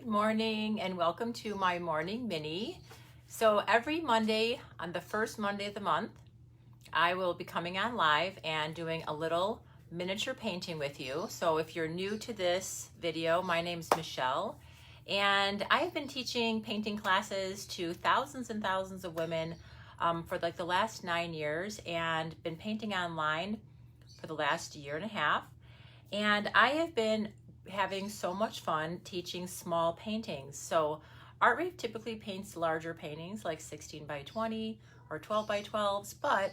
Good morning and welcome to my morning mini. So every Monday, on the first Monday of the month, I will be coming on live and doing a little miniature painting with you. So if you're new to this video, my name's Michelle, and I've been teaching painting classes to thousands and thousands of women for like the last 9 years, and been painting online for the last year and a half. And I have been having so much fun teaching small paintings. So Art Rave typically paints larger paintings like 16 by 20 or 12 by 12s, but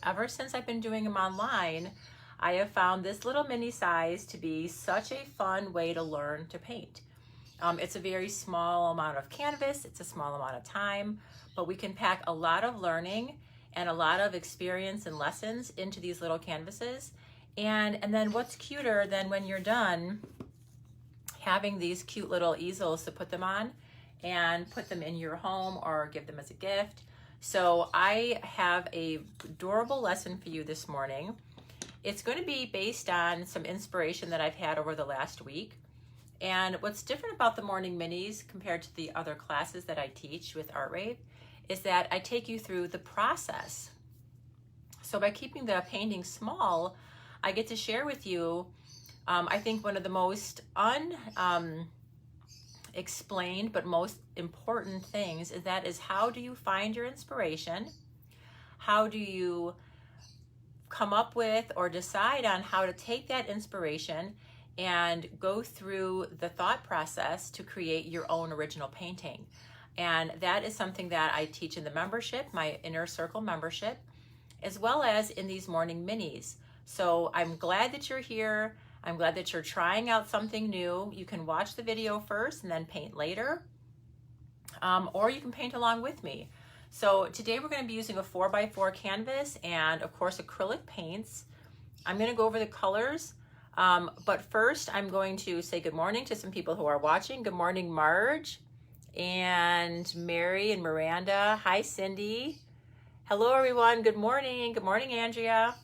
ever since I've been doing them online, I have found this little mini size to be such a fun way to learn to paint. It's a very small amount of canvas, it's a small amount of time, but we can pack a lot of learning and a lot of experience and lessons into these little canvases. And then what's cuter than when you're done having these cute little easels to put them on and put them in your home or give them as a gift. So I have a adorable lesson for you this morning. It's going to be based on some inspiration that I've had over the last week. And what's different about the morning minis compared to the other classes that I teach with Art Rave is that I take you through the process. So by keeping the painting small, I get to share with you, I think one of the most explained but most important things is how do you find your inspiration? How do you come up with or decide on how to take that inspiration and go through the thought process to create your own original painting? And that is something that I teach in the membership, my Inner Circle membership, as well as in these morning minis. So I'm glad that you're here. I'm glad that you're trying out something new. You can watch the video first and then paint later, or you can paint along with me. So today we're going to be using a 4x4 canvas and of course acrylic paints. I'm going to go over the colors, but first I'm going to say good morning to some people who are watching. Good morning, Marge and Mary and Miranda. Hi, Cindy. Hello, everyone. Good morning. Good morning, Andrea.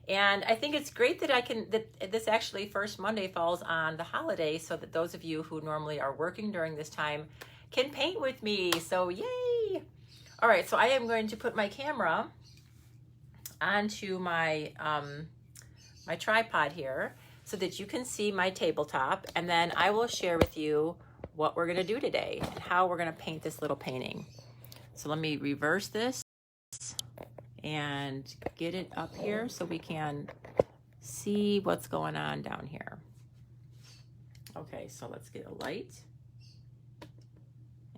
And I think it's great that this actually first Monday falls on the holiday, so that those of you who normally are working during this time can paint with me. So yay! All right, so I am going to put my camera onto my my tripod here so that you can see my tabletop, and then I will share with you what we're gonna do today and how we're gonna paint this little painting. So let me reverse this and get it up here so we can see what's going on down here. Okay, so let's get a light.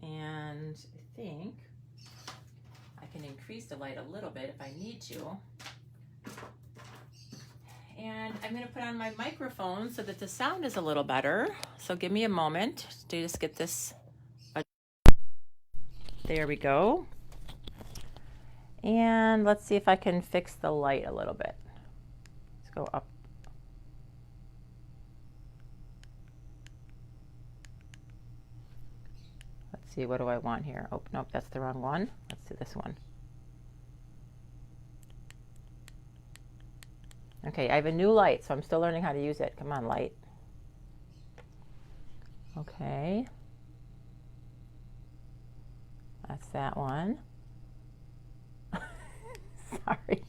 And I think I can increase the light a little bit if I need to. And I'm gonna put on my microphone so that the sound is a little better. So give me a moment to just get this. There we go. And let's see if I can fix the light a little bit. Let's go up. Let's see, what do I want here? Oh, nope, that's the wrong one. Let's do this one. Okay, I have a new light, so I'm still learning how to use it. Come on, light. Okay. That's that one. Sorry.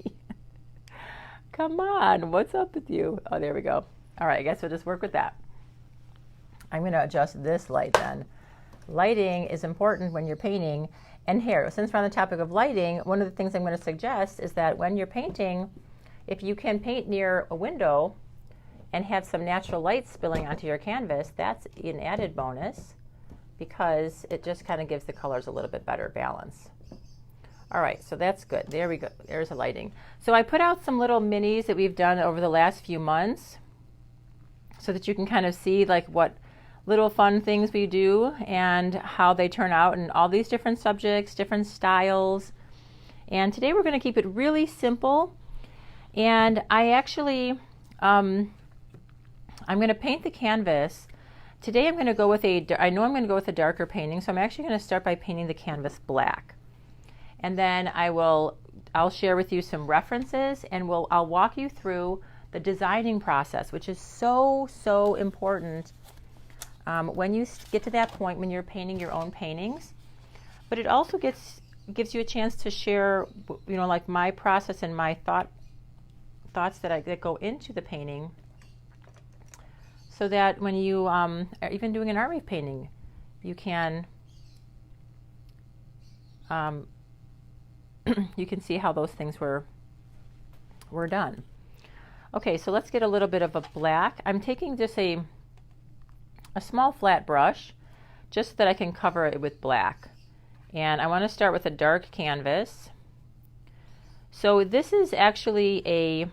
Come on, what's up with you? Oh, there we go. All right, I guess we'll just work with that. I'm going to adjust this light then. Lighting is important when you're painting. And here, since we're on the topic of lighting, one of the things I'm going to suggest is that when you're painting, if you can paint near a window and have some natural light spilling onto your canvas, that's an added bonus because it just kind of gives the colors a little bit better balance. All right, so that's good. There we go. There's the lighting. So I put out some little minis that we've done over the last few months so that you can kind of see like what little fun things we do and how they turn out and all these different subjects, different styles. And today we're going to keep it really simple. And I actually, I'm going to paint the canvas. Today I'm going to go with I know I'm going to go with a darker painting, so I'm actually going to start by painting the canvas black. And then I'll share with you some references, and I'll walk you through the designing process, which is so important when you get to that point when you're painting your own paintings. But it also gives you a chance to share, like my process and my thoughts that go into the painting, so that when you are even doing an Art Rave painting, you can you can see how those things were done. Okay, so let's get a little bit of a black. I'm taking just a small flat brush just so that I can cover it with black. And I want to start with a dark canvas. So this is actually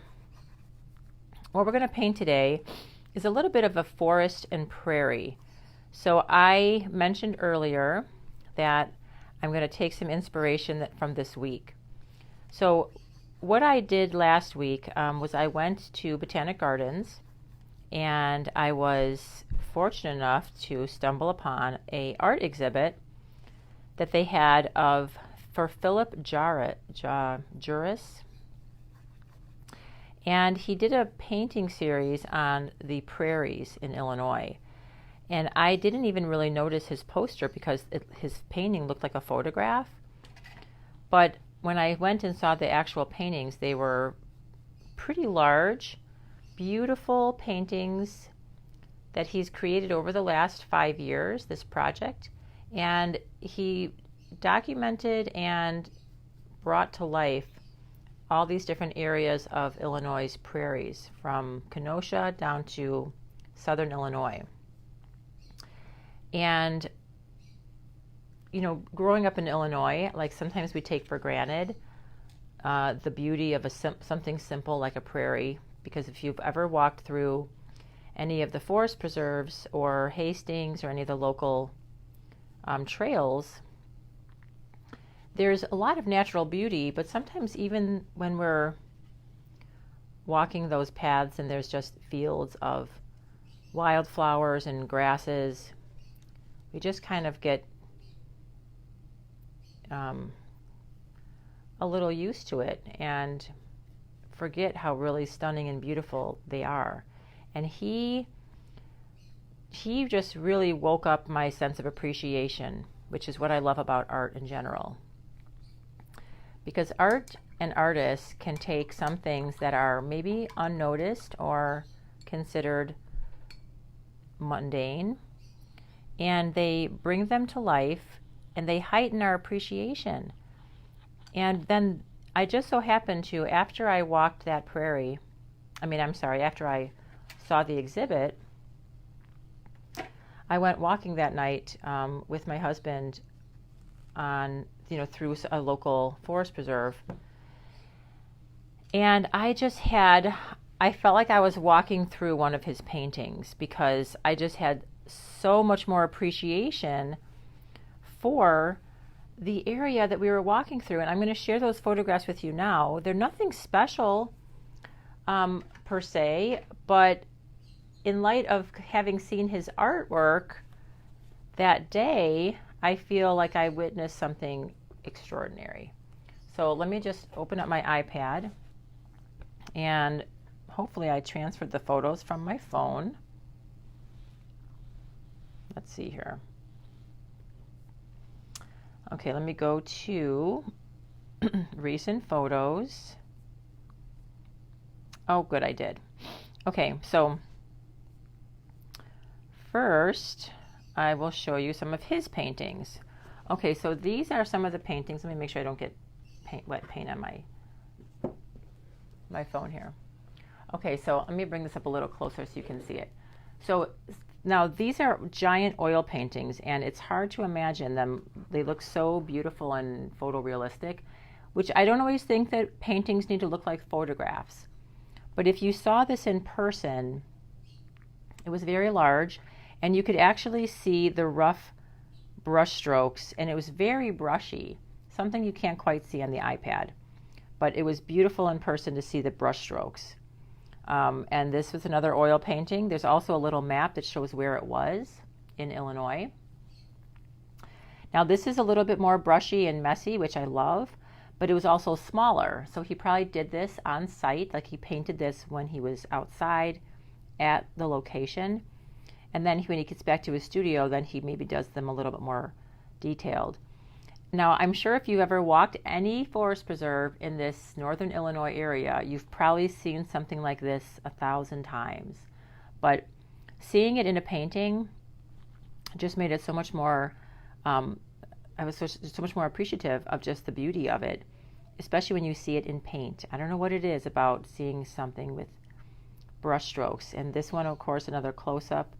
what we're going to paint today is a little bit of a forest and prairie. So I mentioned earlier that I'm going to take some inspiration from this week. So what I did last week was I went to Botanic Gardens, and I was fortunate enough to stumble upon an art exhibit that they had for Philip Juris. And he did a painting series on the prairies in Illinois. And I didn't even really notice his poster because his painting looked like a photograph. But when I went and saw the actual paintings, they were pretty large, beautiful paintings that he's created over the last 5 years, this project. And he documented and brought to life all these different areas of Illinois' prairies, from Kenosha down to southern Illinois. And, growing up in Illinois, like sometimes we take for granted the beauty of something simple like a prairie, because if you've ever walked through any of the forest preserves or Hastings or any of the local trails, there's a lot of natural beauty, but sometimes even when we're walking those paths and there's just fields of wildflowers and grasses, we just kind of get a little used to it and forget how really stunning and beautiful they are. And he just really woke up my sense of appreciation, which is what I love about art in general. Because art and artists can take some things that are maybe unnoticed or considered mundane, and they bring them to life and they heighten our appreciation. And then I just so happened to, after I walked that prairie, after I saw the exhibit, I went walking that night with my husband through a local forest preserve. And I felt like I was walking through one of his paintings, because I just had so much more appreciation for the area that we were walking through. And I'm going to share those photographs with you now. They're nothing special per se, but in light of having seen his artwork that day, I feel like I witnessed something extraordinary. So let me just open up my iPad, and hopefully I transferred the photos from my phone. Let's see here. Okay, let me go to recent photos. Oh, good, I did. Okay, so first I will show you some of his paintings. Okay, so these are some of the paintings. Let me make sure I don't get wet paint on my phone here. Okay, so let me bring this up a little closer so you can see it. So now these are giant oil paintings, and it's hard to imagine them. They look so beautiful and photorealistic, which I don't always think that paintings need to look like photographs. But if you saw this in person, it was very large, and you could actually see the rough brush strokes, and it was very brushy, something you can't quite see on the iPad. But it was beautiful in person to see the brush strokes. And this was another oil painting. There's also a little map that shows where it was in Illinois. Now this is a little bit more brushy and messy, which I love, but it was also smaller. So he probably did this on site, like he painted this when he was outside at the location. And then when he gets back to his studio, then he maybe does them a little bit more detailed. Now, I'm sure if you ever walked any forest preserve in this northern Illinois area, you've probably seen something like this 1,000 times. But seeing it in a painting just made it so much more, I was so much more appreciative of just the beauty of it, especially when you see it in paint. I don't know what it is about seeing something with brush strokes. And this one, of course, another close-up.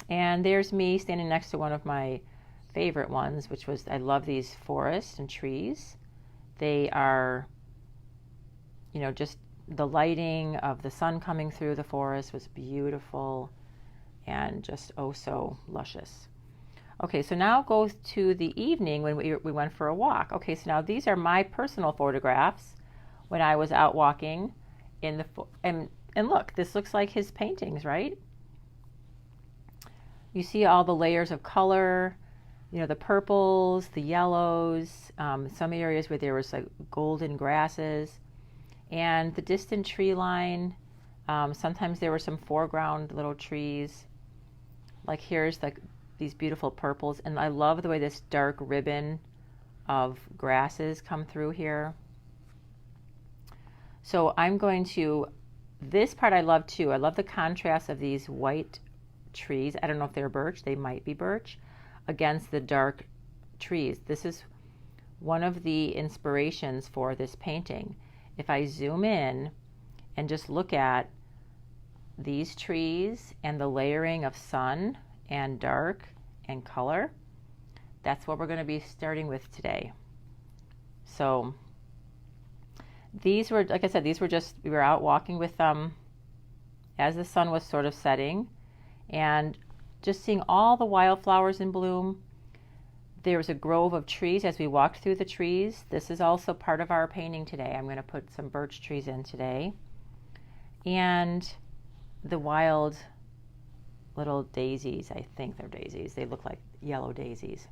And there's me standing next to one of my favorite ones, which was, I love these forests and trees. They are, just the lighting of the sun coming through the forest was beautiful and just oh so luscious. Okay, so now go to the evening when we went for a walk. Okay, so now these are my personal photographs when I was out walking in the and look, this looks like his paintings, right? You see all the layers of color, the purples, the yellows, some areas where there was like golden grasses, and the distant tree line. Sometimes there were some foreground little trees. Like here's like these beautiful purples, and I love the way this dark ribbon of grasses come through here. So I'm going to, this part I love too. I love the contrast of these white trees. I don't know if they're birch, they might be birch, against the dark trees. This is one of the inspirations for this painting. If I zoom in and just look at these trees and the layering of sun and dark and color, that's what we're going to be starting with today. So these were, like I said, we were out walking with them as the sun was sort of setting, and just seeing all the wildflowers in bloom. There was a grove of trees as we walked through the trees. This is also part of our painting today. I'm going to put some birch trees in today. And the wild little daisies, I think they're daisies. They look like yellow daisies.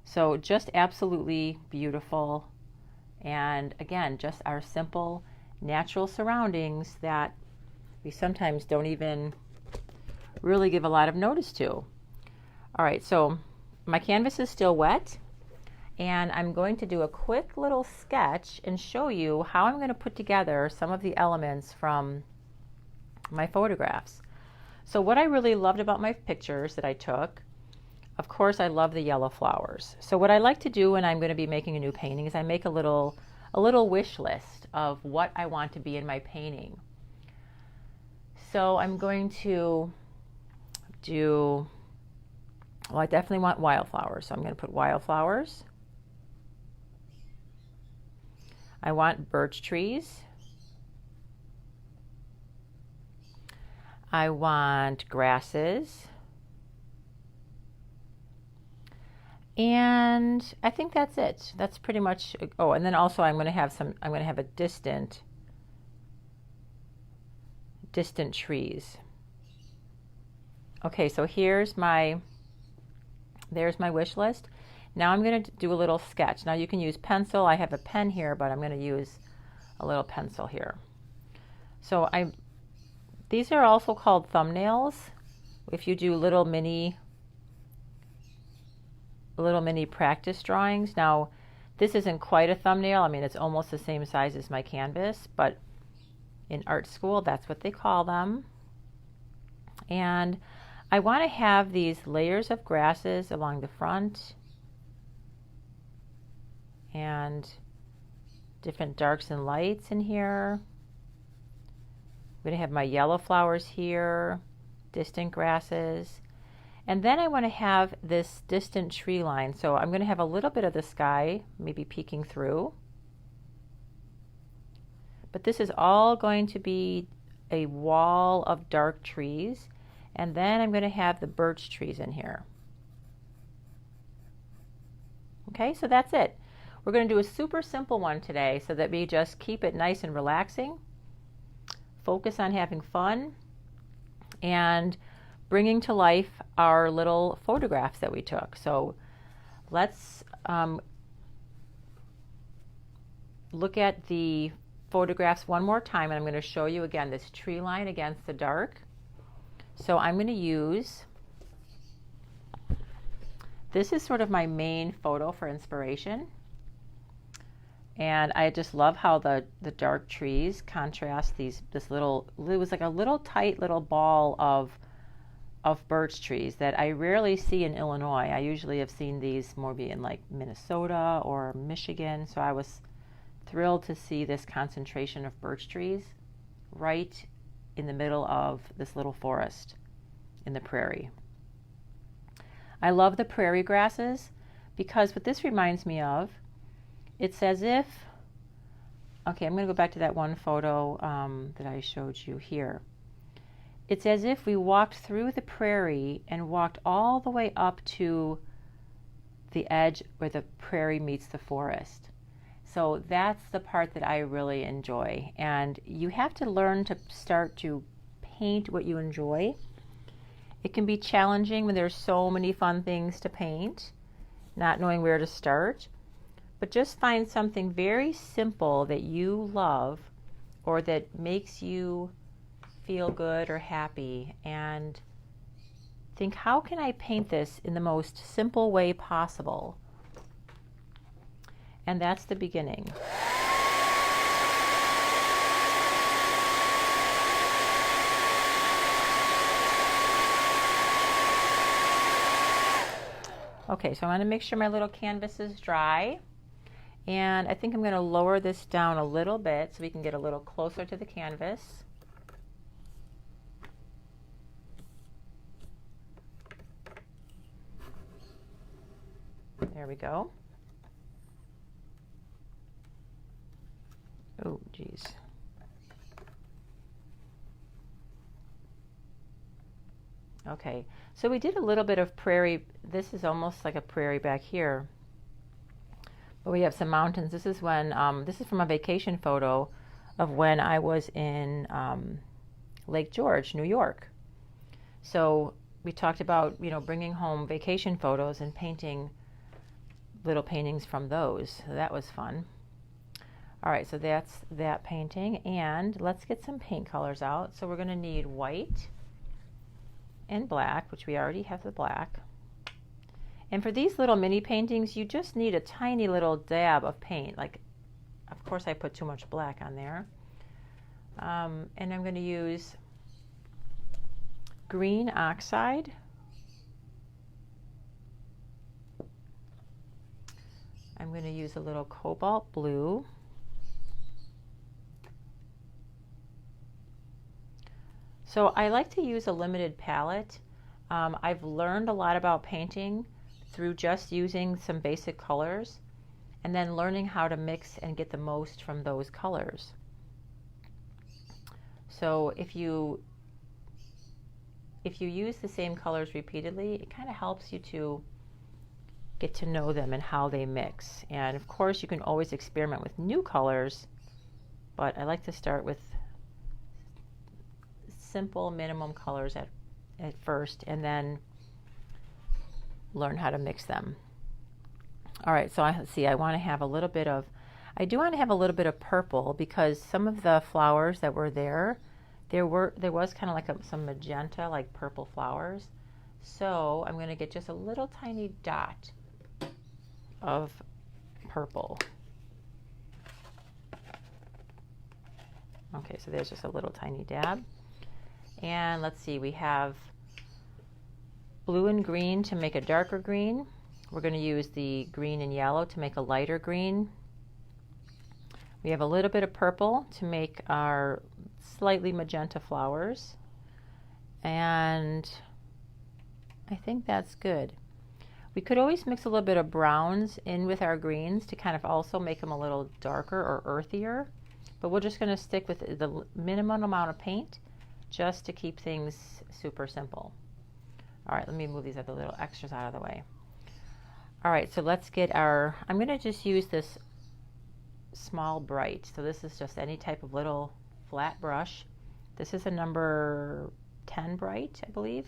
So just absolutely beautiful. And again, just our simple natural surroundings that we sometimes don't even really give a lot of notice to. All right, so my canvas is still wet, and I'm going to do a quick little sketch and show you how I'm going to put together some of the elements from my photographs. So what I really loved about my pictures that I took, of course, I love the yellow flowers. So what I like to do when I'm going to be making a new painting is I make a little wish list of what I want to be in my painting. So I'm going to do, well, I definitely want wildflowers, so I'm going to put wildflowers. I want birch trees. I want grasses. And I think that's it. That's pretty much, oh, and then also I'm going to have a distant trees. Okay, so there's my wish list. Now I'm going to do a little sketch. Now you can use pencil. I have a pen here, but I'm going to use a little pencil here. So these are also called thumbnails. If you do little mini practice drawings. Now, this isn't quite a thumbnail. I mean, it's almost the same size as my canvas, but in art school, that's what they call them. And I want to have these layers of grasses along the front and different darks and lights in here. I'm going to have my yellow flowers here, distant grasses. And then I want to have this distant tree line. So I'm going to have a little bit of the sky maybe peeking through. But this is all going to be a wall of dark trees. And then I'm going to have the birch trees in here. Okay, so that's it. We're going to do a super simple one today so that we just keep it nice and relaxing. Focus on having fun and bringing to life our little photographs that we took. So let's look at the photographs one more time, and I'm going to show you again this tree line against the dark. So I'm going to use, this is sort of my main photo for inspiration. And I just love how the dark trees contrast this little, it was like a little tight little ball of birch trees that I rarely see in Illinois. I usually have seen these more be in like Minnesota or Michigan. So I was thrilled to see this concentration of birch trees right in the middle of this little forest in the prairie. I love the prairie grasses because what this reminds me of, it's as if, okay, I'm going to go back to that one photo that I showed you here. It's as if we walked through the prairie and walked all the way up to the edge where the prairie meets the forest. So that's the part that I really enjoy. And you have to learn to start to paint what you enjoy. It can be challenging when there's so many fun things to paint, not knowing where to start. But just find something very simple that you love or that makes you feel good or happy and think, how can I paint this in the most simple way possible? And that's the beginning. Okay, so I want to make sure my little canvas is dry. And I think I'm going to lower this down a little bit so we can get a little closer to the canvas. There we go. Oh, geez. Okay, so we did a little bit of prairie. This is almost like a prairie back here. But we have some mountains. This is when, this is from a vacation photo of when I was in Lake George, New York. So we talked about, you know, bringing home vacation photos and painting little paintings from those. So that was fun. All right, so that's that painting. And let's get some paint colors out. So we're going to need white and black, which we already have the black. And for these little mini paintings, you just need a tiny little dab of paint. Like, of course, I put too much black on there. And I'm going to use green oxide. I'm going to use a little cobalt blue. So I like to use a limited palette. I've learned a lot about painting through just using some basic colors and then learning how to mix and get the most from those colors. So if you use the same colors repeatedly, it kind of helps you to get to know them and how they mix. And of course, you can always experiment with new colors, but I like to start with simple minimum colors at first and then learn how to mix them. All right, so I want to have a little bit of, I do want to have a little bit of purple because some of the flowers that were there was kind of like some magenta, like purple flowers. So I'm going to get just a little tiny dot of purple. Okay, so there's just a little tiny dab. And let's see, we have blue and green to make a darker green. We're going to use the green and yellow to make a lighter green. We have a little bit of purple to make our slightly magenta flowers. And I think that's good. We could always mix a little bit of browns in with our greens to kind of also make them a little darker or earthier. But we're just going to stick with the minimum amount of paint just to keep things super simple. All right, let me move these other little extras out of the way. All right, so let's get our, I'm going to just use this small bright. So this is just any type of little flat brush. This is a number 10 bright, I believe.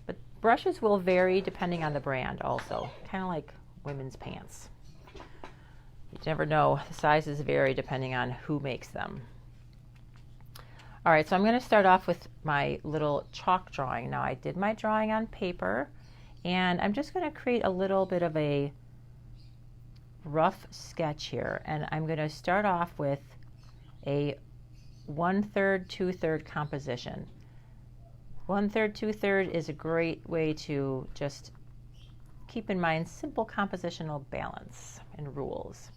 But brushes will vary depending on the brand also, kind of like women's pants. You never know, the sizes vary depending on who makes them. All right, so I'm going to start off with my little chalk drawing. Now I did my drawing on paper, and I'm just going to create a little bit of a rough sketch here. And I'm going to start off with a 1/3, 2/3 composition. 1/3, 2/3 is a great way to just keep in mind simple compositional balance and rules.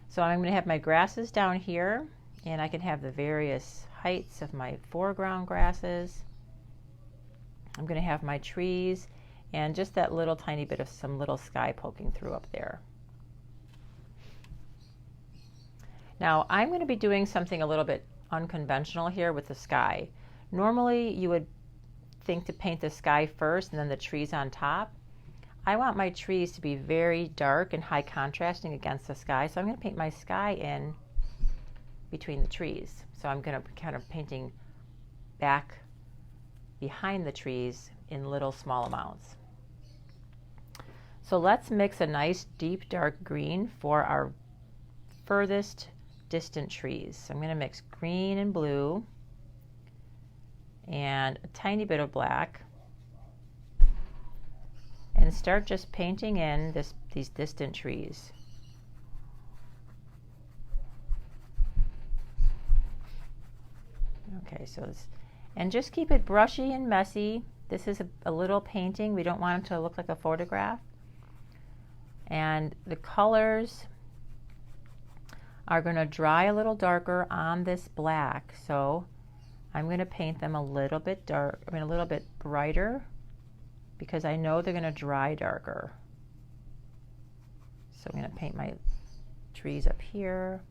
So I'm going to have my grasses down here, and I can have the various heights of my foreground grasses. I'm going to have my trees and just that little tiny bit of some little sky poking through up there. Now I'm going to be doing something a little bit unconventional here with the sky. Normally you would think to paint the sky first and then the trees on top. I want my trees to be very dark and high contrasting against the sky, so I'm going to paint my sky in between the trees. So I'm going to be kind of painting back behind the trees in little small amounts. So let's mix a nice deep dark green for our furthest distant trees. So I'm going to mix green and blue and a tiny bit of black, and start just painting in these distant trees. Okay, so and just keep it brushy and messy. This is a little painting. We don't want it to look like a photograph. And the colors are going to dry a little darker on this black. So I'm going to paint them a little bit a little bit brighter, because I know they're going to dry darker. So I'm going to paint my trees up here.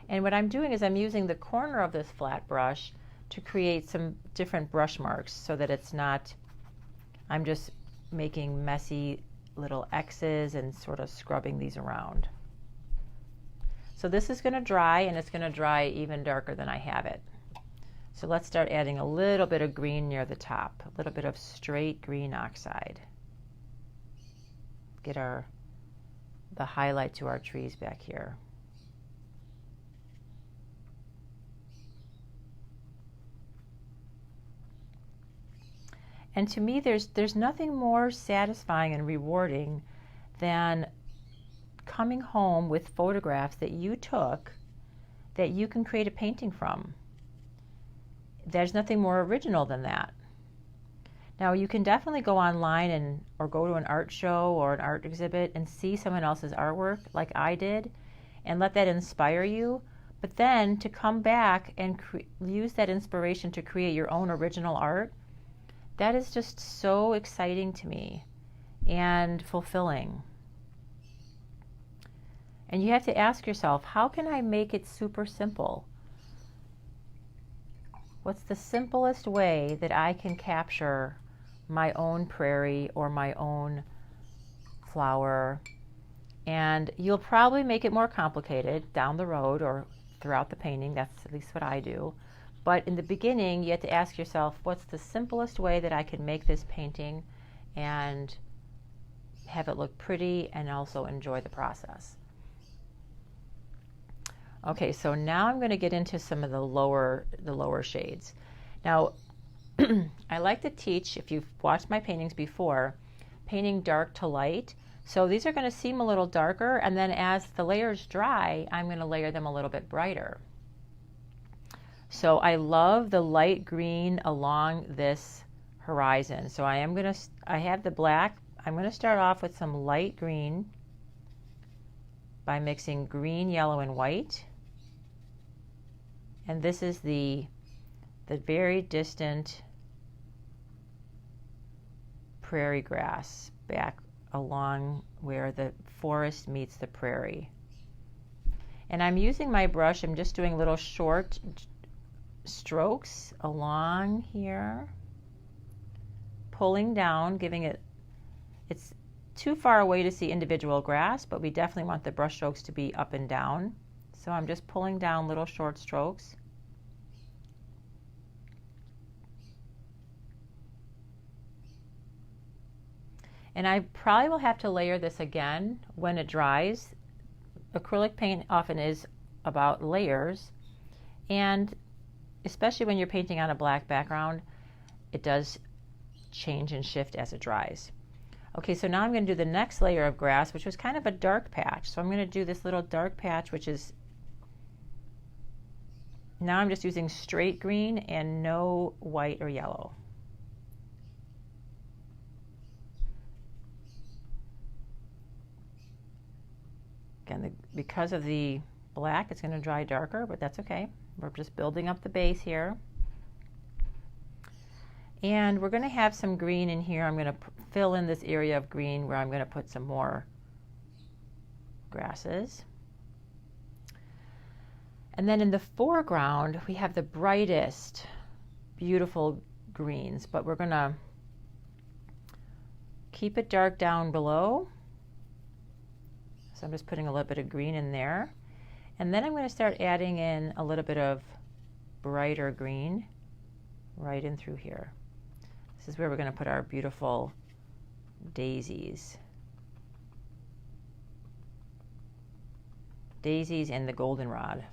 And what I'm doing is I'm using the corner of this flat brush to create some different brush marks so that it's not, I'm just making messy little X's and sort of scrubbing these around. So this is going to dry, and it's going to dry even darker than I have it. So let's start adding a little bit of green near the top, a little bit of straight green oxide. Get the highlight to our trees back here. And to me, there's nothing more satisfying and rewarding than coming home with photographs that you took that you can create a painting from. There's nothing more original than that. Now you can definitely go online or go to an art show or an art exhibit and see someone else's artwork like I did and let that inspire you, but then to come back and use that inspiration to create your own original art, that is just so exciting to me and fulfilling. And you have to ask yourself, how can I make it super simple? What's the simplest way that I can capture my own prairie or my own flower? And you'll probably make it more complicated down the road or throughout the painting. That's at least what I do. But in the beginning, you have to ask yourself, what's the simplest way that I can make this painting and have it look pretty and also enjoy the process? Okay, so now I'm going to get into some of the lower shades. Now, I like to teach, if you've watched my paintings before, painting dark to light. So these are going to seem a little darker, and then as the layers dry, I'm going to layer them a little bit brighter. So I love the light green along this horizon. So I have the black. I'm going to start off with some light green by mixing green, yellow, and white. And this is the very distant prairie grass back along where the forest meets the prairie. And I'm using my brush, I'm just doing little short strokes along here, pulling down, it's too far away to see individual grass, but we definitely want the brush strokes to be up and down. So I'm just pulling down little short strokes. And I probably will have to layer this again when it dries. Acrylic paint often is about layers, And especially when you're painting on a black background, it does change and shift as it dries. Okay, so now I'm going to do the next layer of grass, which was kind of a dark patch. So I'm going to do this little dark patch, which is, now I'm just using straight green and no white or yellow. Again, because of the black, it's going to dry darker, but that's okay. We're just building up the base here. And we're going to have some green in here. I'm going to fill in this area of green where I'm going to put some more grasses. And then in the foreground, we have the brightest, beautiful greens, but we're going to keep it dark down below. So I'm just putting a little bit of green in there. And then I'm going to start adding in a little bit of brighter green right in through here. This is where we're going to put our beautiful daisies. Daisies and the goldenrod.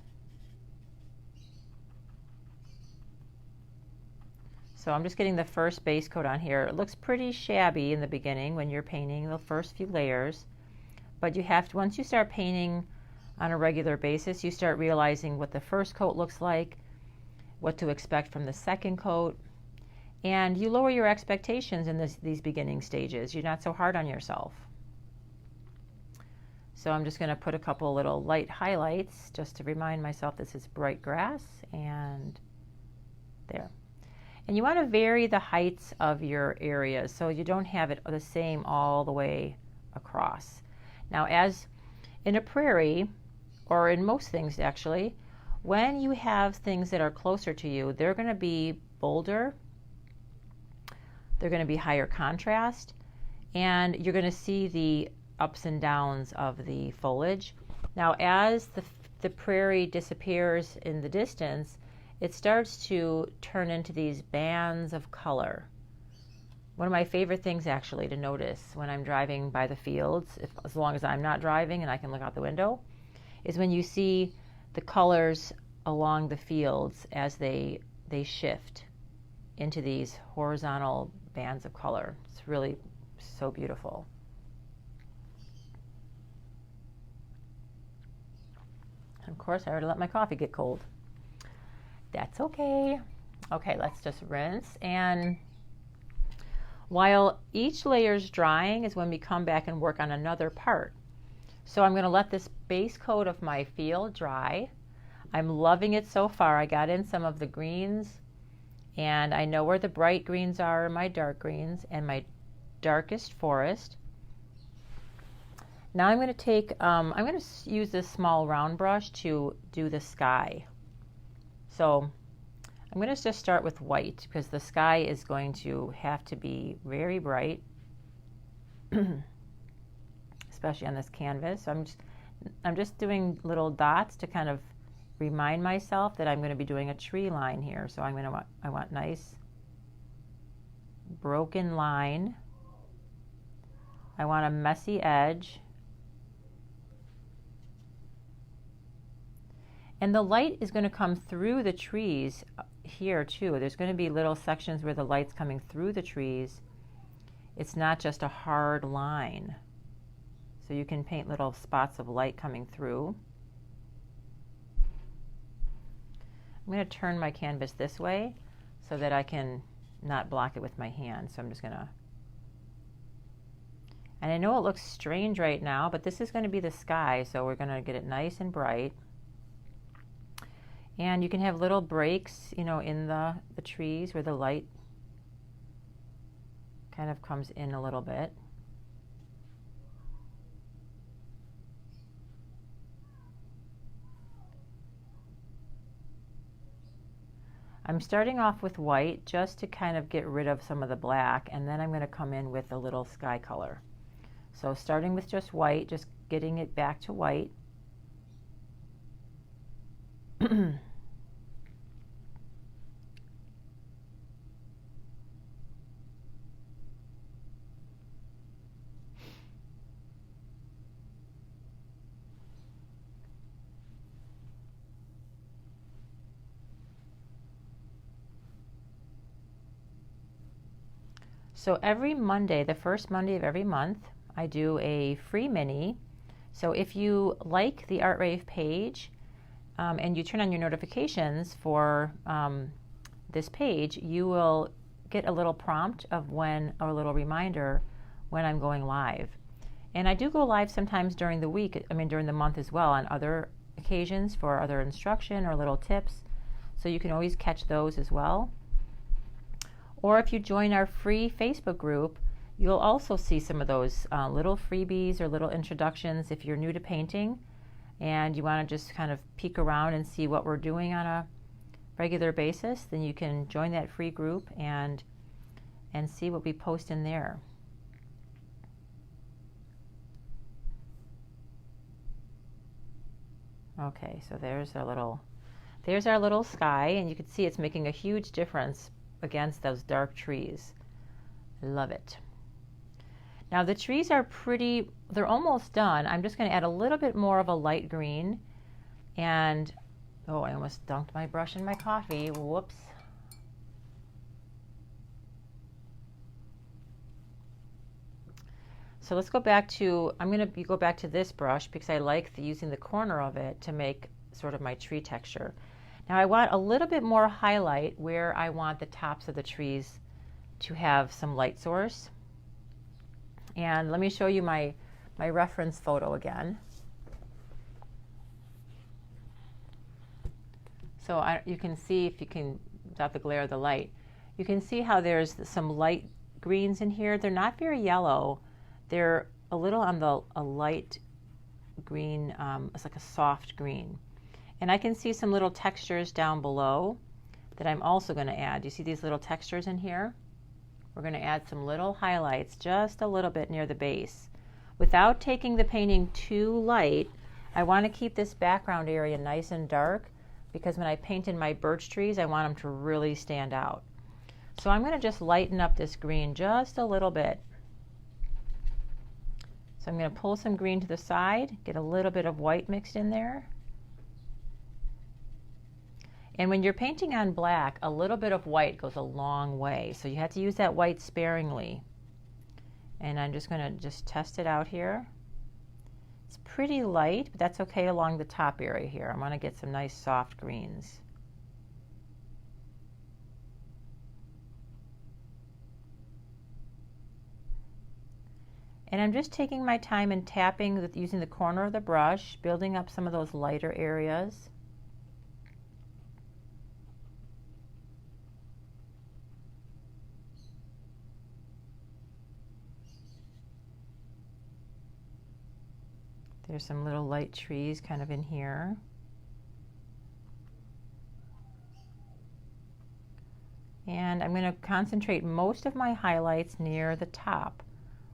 So I'm just getting the first base coat on here. It looks pretty shabby in the beginning when you're painting the first few layers, but you have to, once you start painting on a regular basis, you start realizing what the first coat looks like, what to expect from the second coat, and you lower your expectations in these beginning stages. You're not so hard on yourself. So I'm just going to put a couple little light highlights just to remind myself this is bright grass, and there. And you want to vary the heights of your areas so you don't have it the same all the way across. Now, as in a prairie, or in most things actually, when you have things that are closer to you, they're going to be bolder, they're going to be higher contrast, and you're going to see the ups and downs of the foliage. Now, as the prairie disappears in the distance, it starts to turn into these bands of color. One of my favorite things actually to notice when I'm driving by the fields, as long as I'm not driving and I can look out the window, is when you see the colors along the fields as they shift into these horizontal bands of color. It's really so beautiful. And of course, I already let my coffee get cold. That's okay. Okay, let's just rinse. And while each layer is drying is when we come back and work on another part. So I'm going to let this base coat of my field dry. I'm loving it so far. I got in some of the greens, and I know where the bright greens are, my dark greens, and my darkest forest. Now I'm going to take, I'm going to use this small round brush to do the sky. So I'm going to just start with white because the sky is going to have to be very bright, especially on this canvas. So I'm just doing little dots to kind of remind myself that I'm going to be doing a tree line here. So I want nice broken line. I want a messy edge. And the light is going to come through the trees here too. There's going to be little sections where the light's coming through the trees. It's not just a hard line. So you can paint little spots of light coming through. I'm going to turn my canvas this way so that I can not block it with my hand. So I'm just going to, and I know it looks strange right now, but this is going to be the sky, so we're going to get it nice and bright. And you can have little breaks, you know, in the trees where the light kind of comes in a little bit. I'm starting off with white just to kind of get rid of some of the black, and then I'm going to come in with a little sky color. So starting with just white, just getting it back to white. So every Monday, the first Monday of every month, I do a free mini. So if you like the Art Rave page and you turn on your notifications for this page, you will get a little prompt of when, or a little reminder when I'm going live. And I do go live sometimes during the week, during the month as well, on other occasions for other instruction or little tips. So you can always catch those as well. Or if you join our free Facebook group, you'll also see some of those little freebies or little introductions if you're new to painting and you want to just kind of peek around and see what we're doing on a regular basis. Then you can join that free group and see what we post in there. Okay, so there's our little sky, and you can see it's making a huge difference against those dark trees. Love it. Now the trees are they're almost done. I'm just going to add a little bit more of a light green. And, oh, I almost dunked my brush in my coffee. Whoops. So let's go back to, I'm going to go back to this brush because I like using the corner of it to make sort of my tree texture. Now I want a little bit more highlight where I want the tops of the trees to have some light source. And let me show you my reference photo again. So you can see, if you can, without the glare of the light, you can see how there's some light greens in here. They're not very yellow. They're a little on a light green, it's like a soft green. And I can see some little textures down below that I'm also going to add. You see these little textures in here? We're going to add some little highlights just a little bit near the base. Without taking the painting too light, I want to keep this background area nice and dark because when I paint in my birch trees, I want them to really stand out. So I'm going to just lighten up this green just a little bit. So I'm going to pull some green to the side, get a little bit of white mixed in there. And when you're painting on black, a little bit of white goes a long way. So you have to use that white sparingly. And I'm just going to test it out here. It's pretty light, but that's okay along the top area here. I want to get some nice soft greens. And I'm just taking my time and tapping using the corner of the brush, building up some of those lighter areas. There's some little light trees kind of in here. And I'm going to concentrate most of my highlights near the top,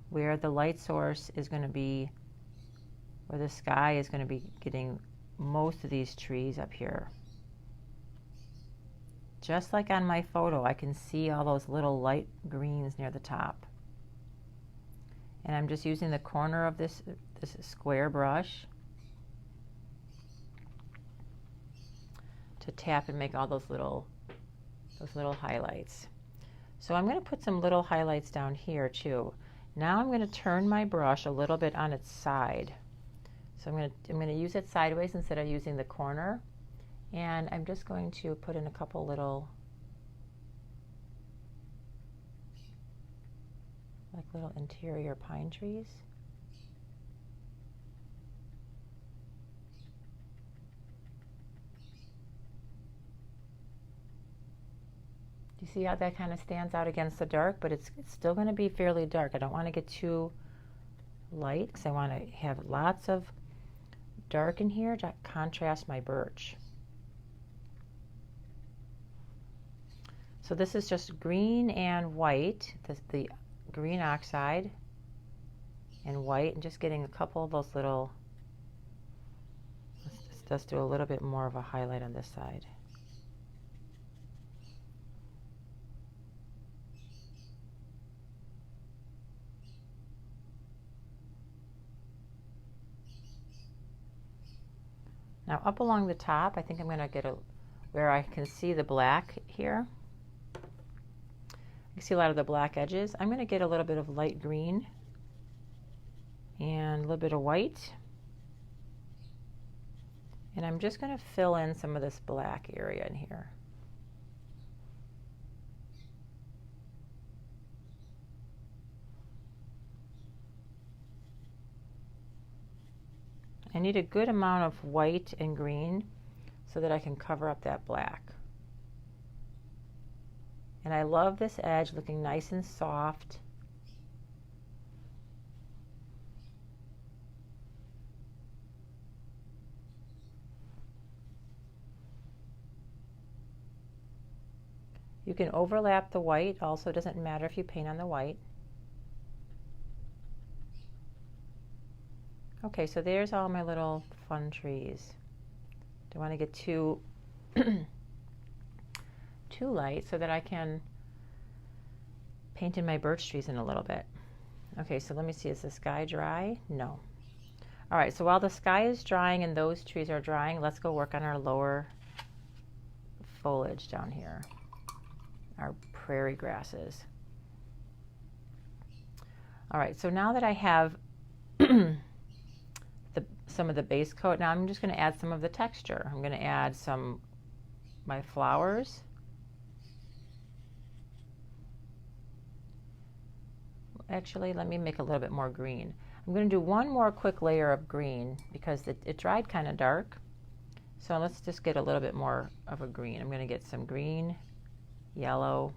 where the light source is going to be, where the sky is going to be getting most of these trees up here. Just like on my photo, I can see all those little light greens near the top. And I'm just using the corner of this square brush to tap and make all those little highlights. So I'm going to put some little highlights down here too. Now I'm going to turn my brush a little bit on its side. So I'm going to use it sideways instead of using the corner. And I'm just going to put in a couple little interior pine trees. Do you see how that kind of stands out against the dark? But it's still going to be fairly dark. I don't want to get too light because I want to have lots of dark in here to contrast my birch. So this is just green and white, the green oxide and white, and just getting a couple of those little, let's just do a little bit more of a highlight on this side. Now up along the top, I think I'm going to get where I can see the black here. I'm You see a lot of the black edges. I'm going to get a little bit of light green and a little bit of white. And I'm just going to fill in some of this black area in here. I need a good amount of white and green so that I can cover up that black. And I love this edge looking nice and soft. You can overlap the white, also doesn't matter if you paint on the white. Okay, so there's all my little fun trees. Don't want to get too too light so that I can paint in my birch trees in a little bit. Okay, so let me see, is the sky dry? No. All right, so while the sky is drying and those trees are drying, let's go work on our lower foliage down here, our prairie grasses. All right, so now that I have some of the base coat, now I'm just going to add some of the texture. I'm going to add my flowers. Actually, let me make a little bit more green. I'm going to do one more quick layer of green because it dried kind of dark. So let's just get a little bit more of a green. I'm going to get some green, yellow,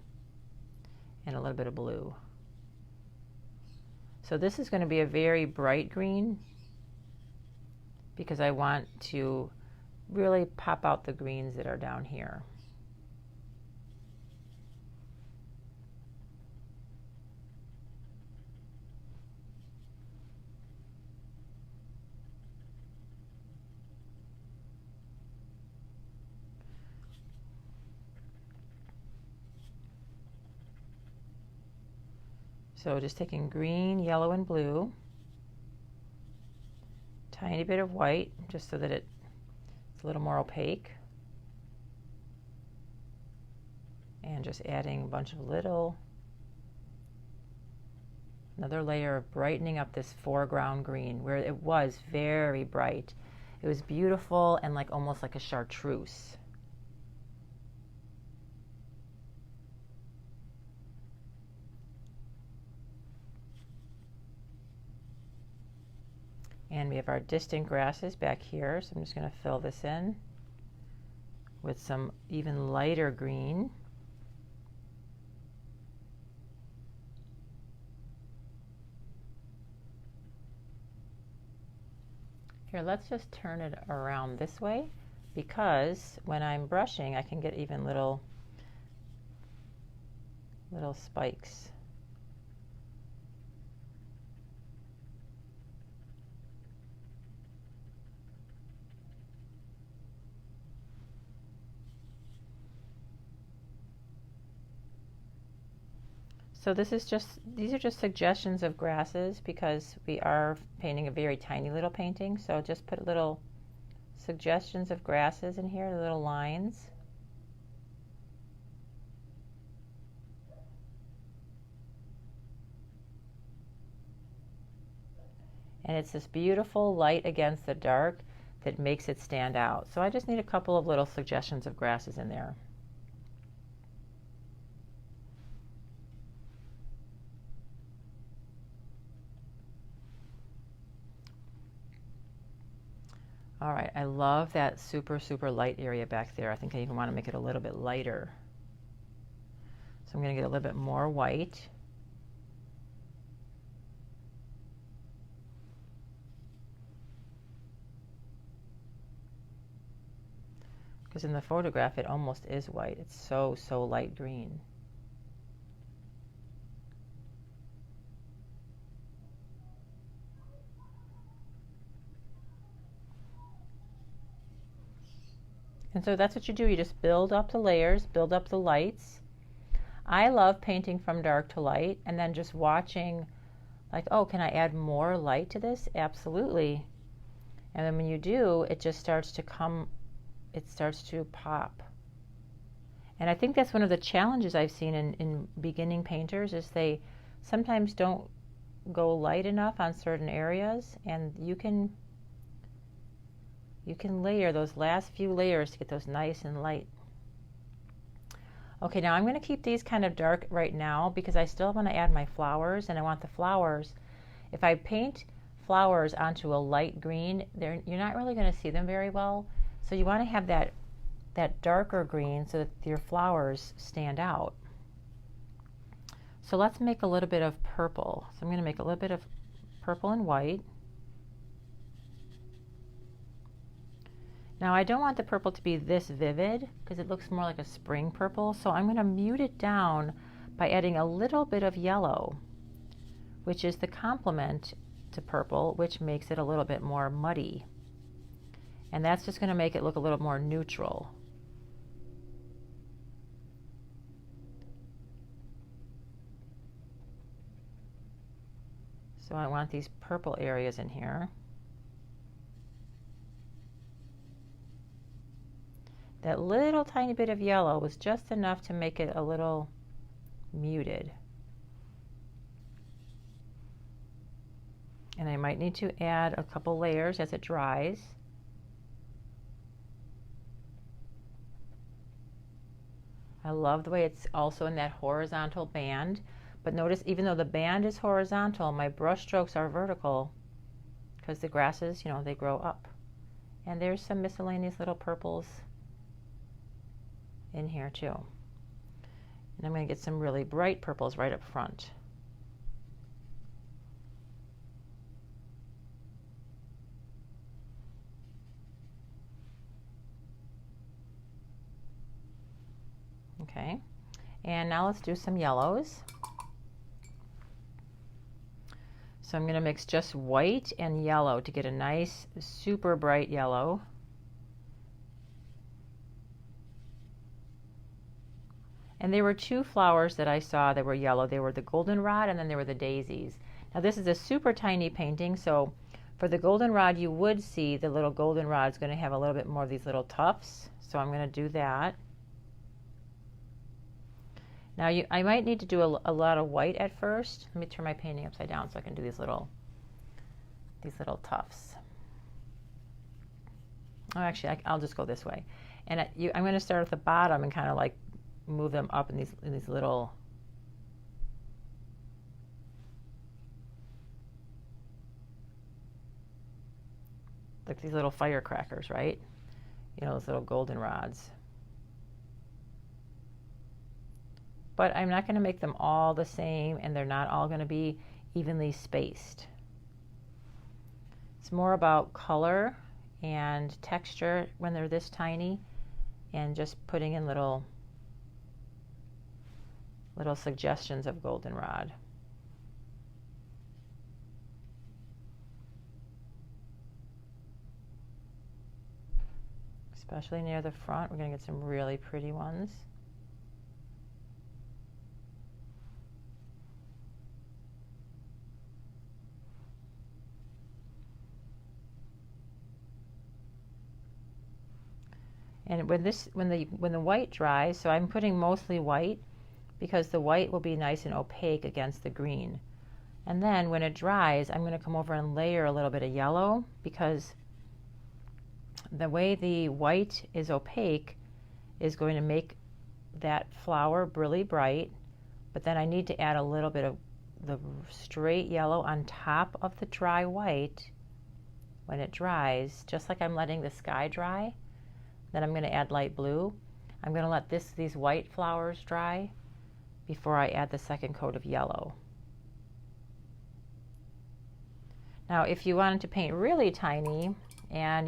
and a little bit of blue. So this is going to be a very bright green because I want to really pop out the greens that are down here. So just taking green, yellow, and blue, tiny bit of white just so that it's a little more opaque, and just adding a bunch of another layer of brightening up this foreground green where it was very bright. It was beautiful and like almost like a chartreuse. And we have our distant grasses back here, so I'm just going to fill this in with some even lighter green. Here, let's just turn it around this way because when I'm brushing, I can get even little spikes. So these are just suggestions of grasses because we are painting a very tiny little painting. So just put little suggestions of grasses in here, little lines. And it's this beautiful light against the dark that makes it stand out. So I just need a couple of little suggestions of grasses in there. All right, I love that super, super light area back there. I think I even want to make it a little bit lighter. So I'm going to get a little bit more white. Because in the photograph, it almost is white. It's so, so light green. And so that's what you do. You just build up the layers, build up the lights. I love painting from dark to light and then just watching like, oh, can I add more light to this? Absolutely. And then when you do, it just starts to pop. And I think that's one of the challenges I've seen in beginning painters is they sometimes don't go light enough on certain areas, and you can layer those last few layers to get those nice and light. Okay, now I'm going to keep these kind of dark right now because I still want to add my flowers, and I want the flowers, if I paint flowers onto a light green, you're not really going to see them very well. So you want to have that darker green so that your flowers stand out. So let's make a little bit of purple. So I'm going to make a little bit of purple and white. Now I don't want the purple to be this vivid because it looks more like a spring purple, so I'm going to mute it down by adding a little bit of yellow, which is the complement to purple, which makes it a little bit more muddy. And that's just going to make it look a little more neutral. So I want these purple areas in here. That little tiny bit of yellow was just enough to make it a little muted. And I might need to add a couple layers as it dries. I love the way it's also in that horizontal band. But notice, even though the band is horizontal, my brush strokes are vertical because the grasses, they grow up. And there's some miscellaneous little purples in here too. And I'm going to get some really bright purples right up front. Okay, and now let's do some yellows. So I'm going to mix just white and yellow to get a nice, super bright yellow. And there were two flowers that I saw that were yellow. They were the goldenrod and then there were the daisies. Now this is a super tiny painting, so for the goldenrod you would see the little goldenrod is going to have a little bit more of these little tufts. So I'm going to do that. Now I might need to do a lot of white at first. Let me turn my painting upside down so I can do these little tufts. Oh, actually, I'll just go this way. And I'm going to start at the bottom and kind of like move them up in these little like these little firecrackers, right? Those little golden rods. But I'm not going to make them all the same, and they're not all going to be evenly spaced. It's more about color and texture when they're this tiny, and just putting in little suggestions of goldenrod. Especially near the front, we're going to get some really pretty ones. And when the white dries, so I'm putting mostly white because the white will be nice and opaque against the green. And then when it dries, I'm going to come over and layer a little bit of yellow because the way the white is opaque is going to make that flower really bright, but then I need to add a little bit of the straight yellow on top of the dry white when it dries, just like I'm letting the sky dry. Then I'm going to add light blue. I'm going to let these white flowers dry before I add the second coat of yellow. Now, if you wanted to paint really tiny and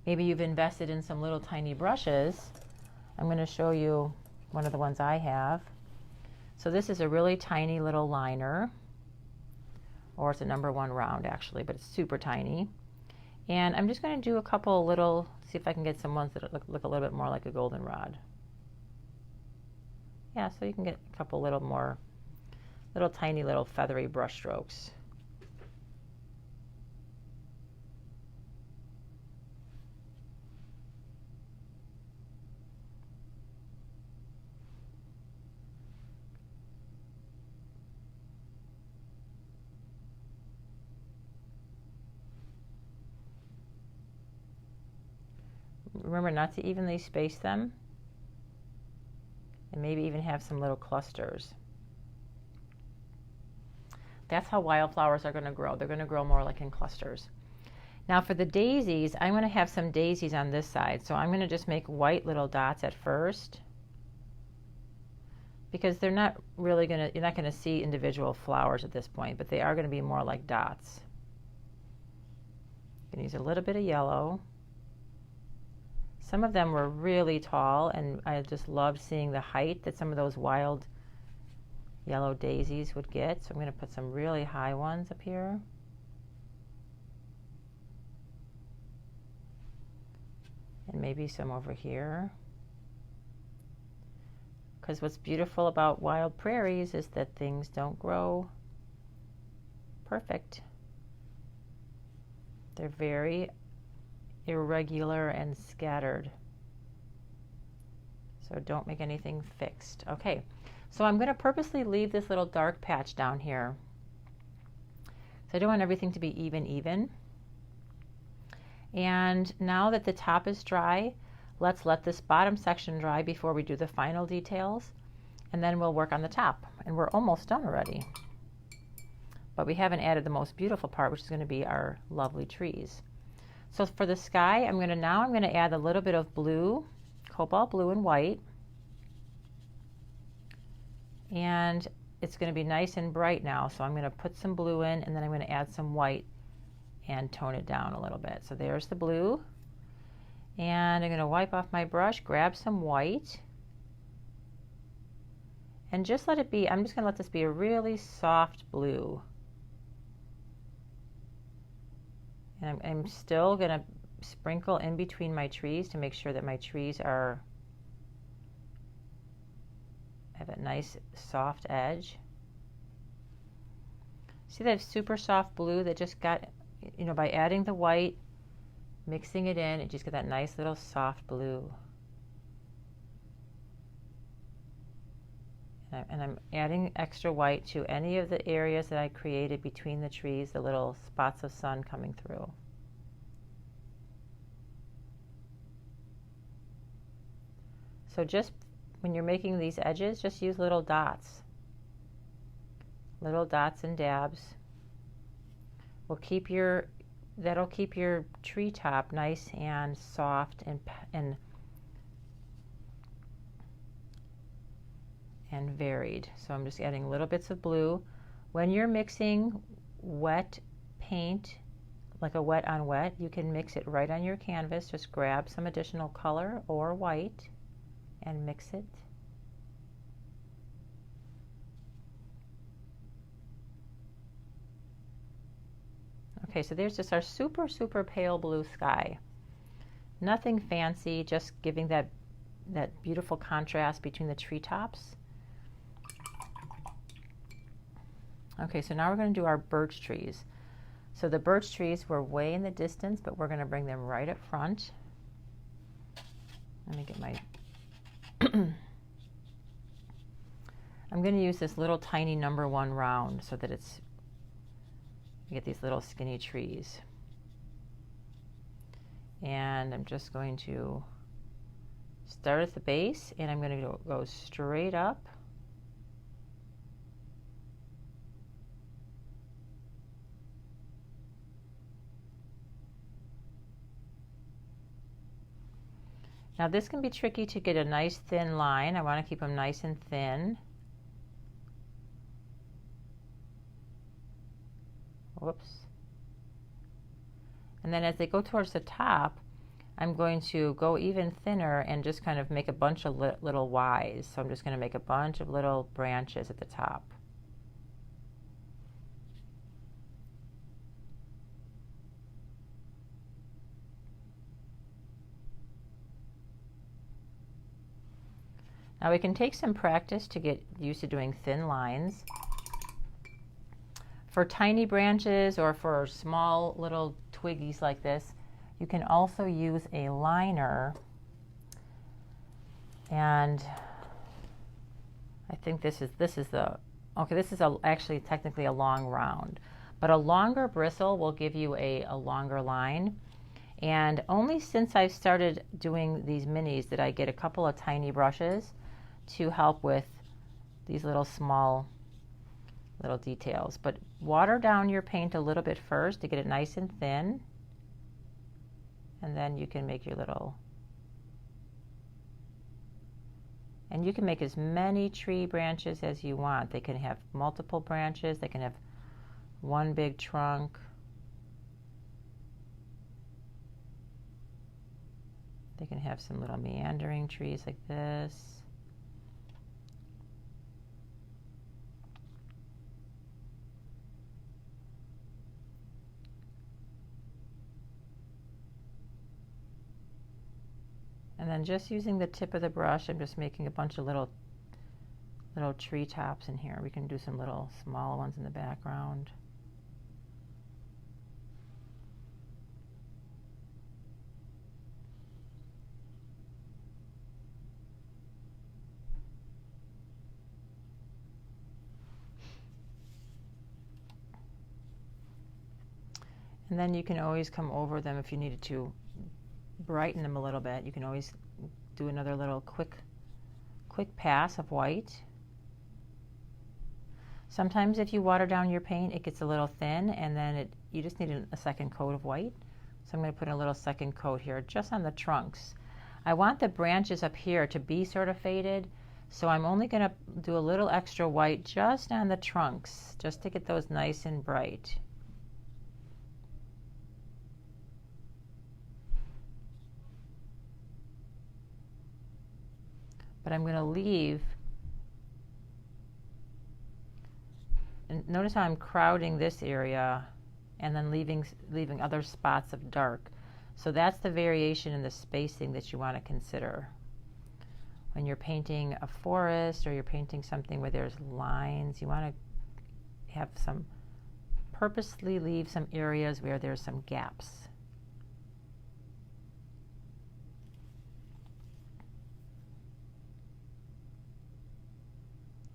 maybe you've invested in some little tiny brushes, I'm going to show you one of the ones I have. So this is a really tiny little liner, or it's a #1 round actually, but it's super tiny. And I'm just going to do a couple see if I can get some ones that look a little bit more like a goldenrod. Yeah, so you can get a couple little tiny little feathery brush strokes. remember not to evenly space them, and maybe even have some little clusters. That's how wildflowers are going to grow. They're going to grow more like in clusters. Now for the daisies, I'm going to have some daisies on this side. So I'm going to just make white little dots at first, because they're not really going to, you're not going to see individual flowers at this point, but they are going to be more like dots. I'm going to use a little bit of yellow. Some of them were really tall, and I just loved seeing the height that some of those wild yellow daisies would get. So I'm going to put some really high ones up here. And maybe some over here. Because what's beautiful about wild prairies is that things don't grow perfect. They're very irregular and scattered. So don't make anything fixed. Okay, so I'm going to purposely leave this little dark patch down here. So I don't want everything to be even. And now that the top is dry, let's let this bottom section dry before we do the final details, and then we'll work on the top. And we're almost done already. But we haven't added the most beautiful part, which is going to be our lovely trees. So for the sky, I'm going to add a little bit of blue, cobalt blue and white. And it's going to be nice and bright now, so I'm going to put some blue in, and then I'm going to add some white and tone it down a little bit. So there's the blue. And I'm going to wipe off my brush, grab some white, and just let it be, I'm just going to let this be a really soft blue. And I'm still going to sprinkle in between my trees to make sure that my trees have a nice soft edge. See that super soft blue that just got, by adding the white, mixing it in, it just got that nice little soft blue. And I'm adding extra white to any of the areas that I created between the trees, the little spots of sun coming through. So just when you're making these edges, just use little dots and dabs. That'll keep your tree top nice and soft and varied. So I'm just adding little bits of blue. When you're mixing wet paint, like a wet on wet, you can mix it right on your canvas. Just grab some additional color or white and mix it. Okay, so there's just our super, super pale blue sky. Nothing fancy, just giving that beautiful contrast between the treetops. Okay, so now we're going to do our birch trees. So the birch trees were way in the distance, but we're going to bring them right up front. Let me get my... I'm going to use this little tiny #1 round so that you get these little skinny trees. And I'm just going to start at the base, and I'm going to go straight up. Now this can be tricky to get a nice thin line. I want to keep them nice and thin. Whoops. And then as they go towards the top, I'm going to go even thinner and just kind of make a bunch of little Ys. So I'm just going to make a bunch of little branches at the top. Now we can take some practice to get used to doing thin lines. For tiny branches or for small little twiggies like this, you can also use a liner. And I think this is actually technically a long round, but a longer bristle will give you a longer line. And only since I started doing these minis did I get a couple of tiny brushes to help with these little small little details. But water down your paint a little bit first to get it nice and thin, and then you can make your little, and you can make as many tree branches as you want. They can have multiple branches, they can have one big trunk. They can have some little meandering trees like this. And then just using the tip of the brush, I'm just making a bunch of little tree tops in here. We can do some little small ones in the background. And then you can always come over them if you needed to brighten them a little bit. You can always do another little quick pass of white. Sometimes if you water down your paint, it gets a little thin, and then you just need a second coat of white. So I'm going to put a little second coat here just on the trunks. I want the branches up here to be sort of faded, so I'm only going to do a little extra white just on the trunks, just to get those nice and bright. But I'm going to leave, and notice how I'm crowding this area and then leaving other spots of dark. So that's the variation in the spacing that you want to consider. When you're painting a forest or you're painting something where there's lines, you want to have some, purposely leave some areas where there's some gaps.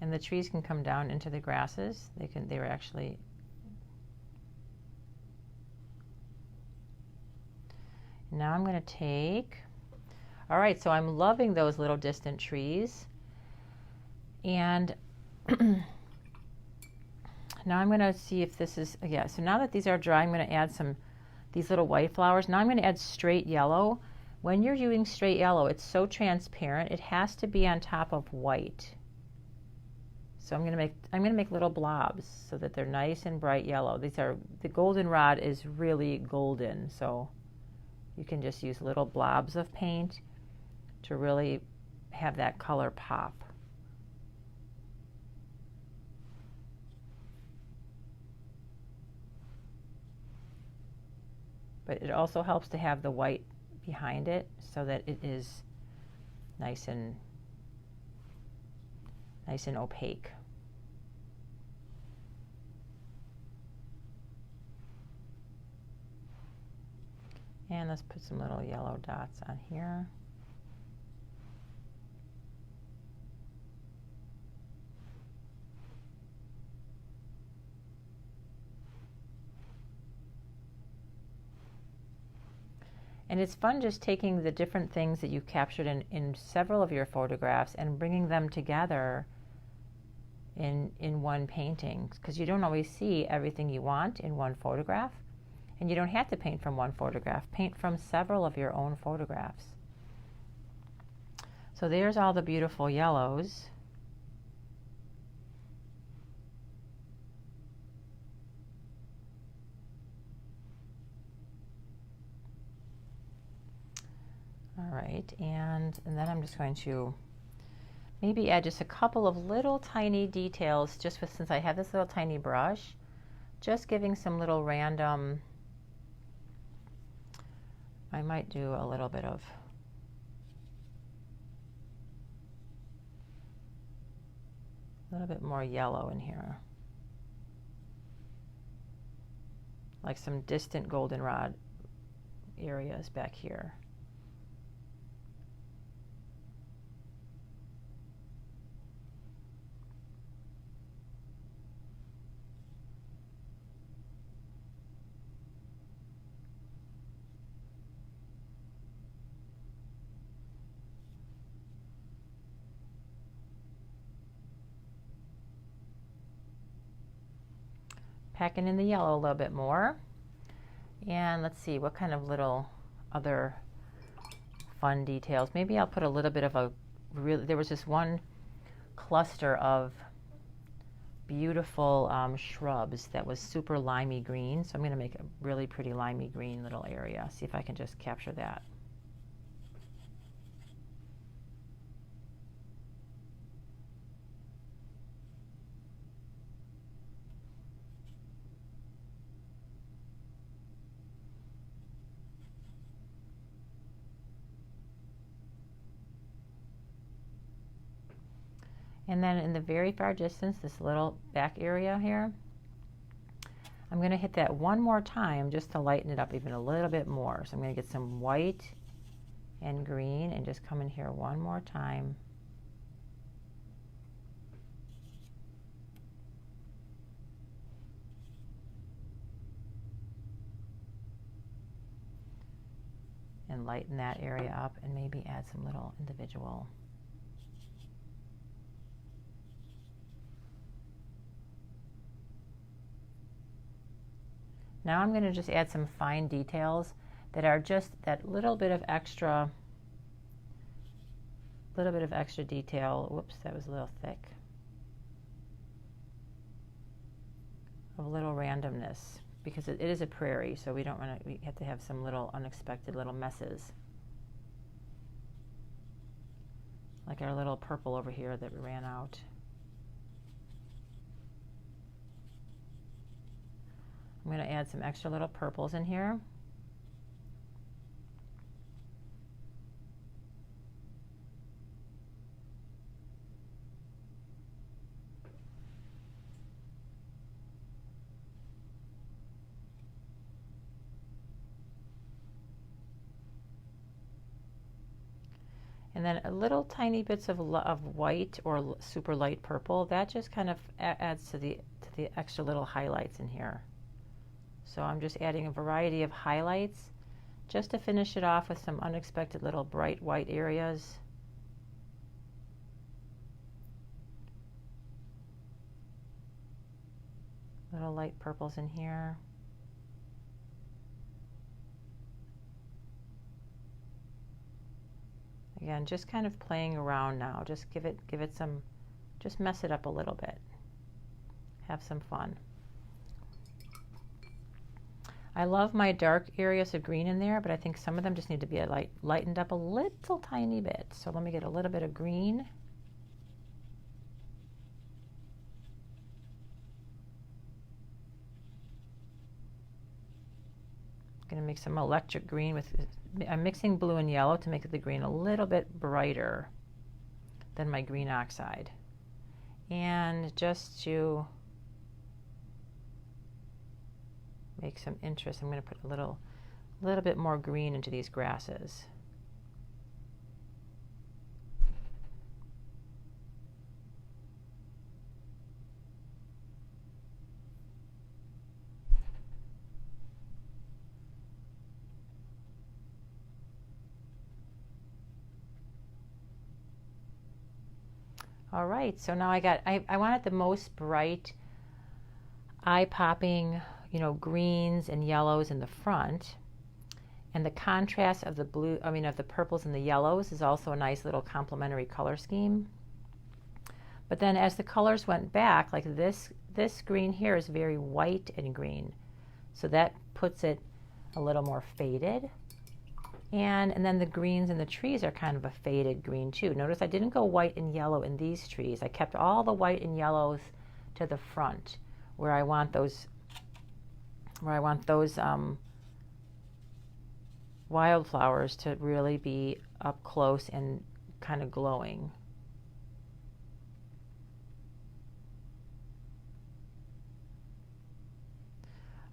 And the trees can come down into the grasses. They were actually, now I'm going to take, all right, so I'm loving those little distant trees. And now I'm going to see if this is, yeah, so now that these are dry, I'm going to add these little white flowers. Now I'm going to add straight yellow. When you're using straight yellow, it's so transparent, it has to be on top of white. So I'm going to make little blobs so that they're nice and bright yellow. The goldenrod is really golden, so you can just use little blobs of paint to really have that color pop. But it also helps to have the white behind it so that it is nice and opaque. And let's put some little yellow dots on here. And it's fun just taking the different things that you've captured in several of your photographs and bringing them together in one painting, because you don't always see everything you want in one photograph, and you don't have to paint from one photograph. Paint from several of your own photographs. So there's all the beautiful yellows. All right, and then I'm just going to maybe add just a couple of little tiny details, just since I have this little tiny brush, just giving some little random, I might do a little bit of more yellow in here, like some distant goldenrod areas back here. packing in the yellow a little bit more. And let's see, what kind of little other fun details. Maybe I'll put a little bit of a there was this one cluster of beautiful shrubs that was super limey green. So I'm going to make a really pretty limey green little area. See if I can just capture that. And then in the very far distance, this little back area here, I'm going to hit that one more time just to lighten it up even a little bit more. So I'm going to get some white and green and just come in here one more time. And lighten that area up and maybe add some little individual . Now I'm going to just add some fine details that are just that little bit of extra detail. Whoops, that was a little thick. Of a little randomness, because it is a prairie, so we have to have some little unexpected little messes. Like our little purple over here that ran out. I'm going to add some extra little purples in here. And then a little tiny bits of white or super light purple. That just kind of adds to the extra little highlights in here. So I'm just adding a variety of highlights just to finish it off with some unexpected little bright white areas. Little light purples in here. Again, just kind of playing around now. Just give it some, just mess it up a little bit. Have some fun. I love my dark areas of green in there, but I think some of them just need to be lightened up a little tiny bit. So let me get a little bit of green. I'm going to make some electric green with, I'm mixing blue and yellow to make the green a little bit brighter than my green oxide. And just to make some interest, I'm going to put a little bit more green into these grasses. All right, so now I wanted the most bright, eye-popping, greens and yellows in the front, and the contrast of the of the purples and the yellows is also a nice little complementary color scheme. But then as the colors went back, like this green here is very white and green, so that puts it a little more faded. And then the greens in the trees are kind of a faded green too. Notice I didn't go white and yellow in these trees. I kept all the white and yellows to the front, where I want those wildflowers to really be up close and kind of glowing.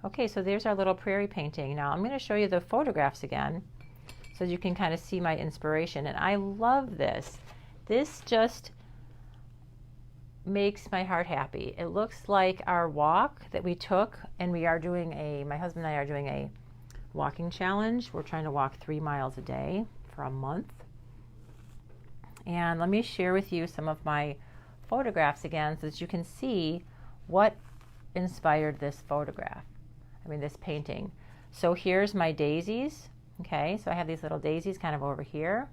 Okay, so there's our little prairie painting. Now I'm going to show you the photographs again, so you can kind of see my inspiration. And I love this. This just makes my heart happy. It looks like our walk that we took, and my husband and I are doing a walking challenge. We're trying to walk 3 miles a day for a month. And let me share with you some of my photographs again so that you can see what inspired this photograph. This painting. So here's my daisies. Okay, so I have these little daisies kind of over here.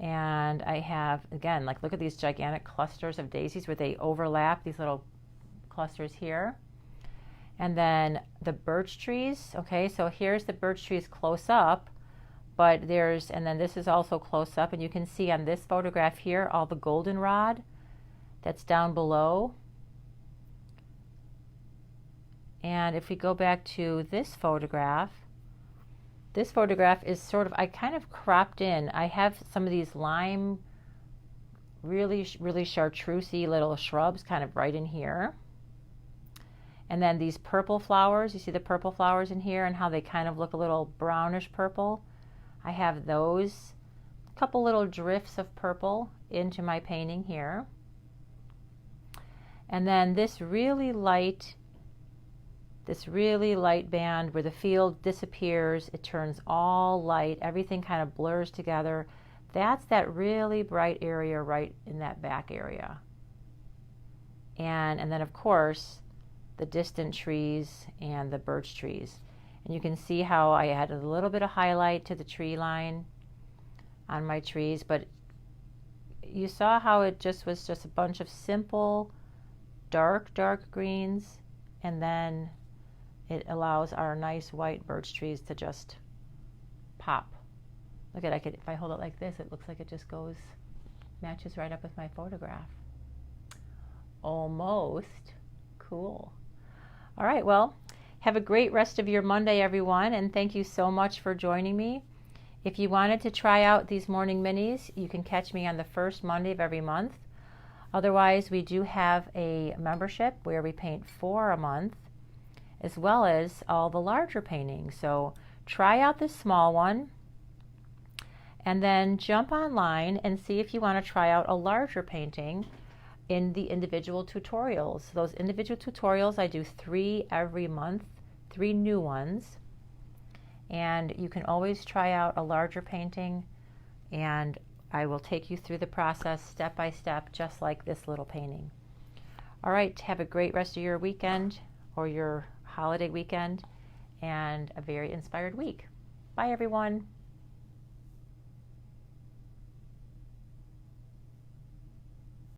And I have, again, like, look at these gigantic clusters of daisies where they overlap, these little clusters here. And then the birch trees. Okay, so here's the birch trees close up, but there's, and then this is also close up, and you can see on this photograph here all the goldenrod that's down below. And if we go back to this photograph is sort of, I kind of cropped in. I have some of these lime, really chartreusey little shrubs kind of right in here. And then these purple flowers, you see the purple flowers in here and how they kind of look a little brownish purple. I have those, a couple little drifts of purple into my painting here. And then this really light band where the field disappears, it turns all light, everything kind of blurs together. That's that really bright area right in that back area. And then of course the distant trees and the birch trees. And you can see how I added a little bit of highlight to the tree line on my trees, but you saw how it just was just a bunch of simple dark greens, and then it allows our nice white birch trees to just pop. Look at it, if I hold it like this, it looks like it just goes, matches right up with my photograph. Almost. Cool. All right, well, have a great rest of your Monday, everyone, and thank you so much for joining me. If you wanted to try out these morning minis, you can catch me on the first Monday of every month. Otherwise, we do have a membership where we paint 4 a month, as well as all the larger paintings. So try out this small one, and then jump online and see if you want to try out a larger painting in the individual tutorials. Those individual tutorials, I do 3 every month, 3 new ones. And you can always try out a larger painting, and I will take you through the process step by step, just like this little painting. All right, have a great rest of your weekend or your holiday weekend, and a very inspired week. Bye, everyone.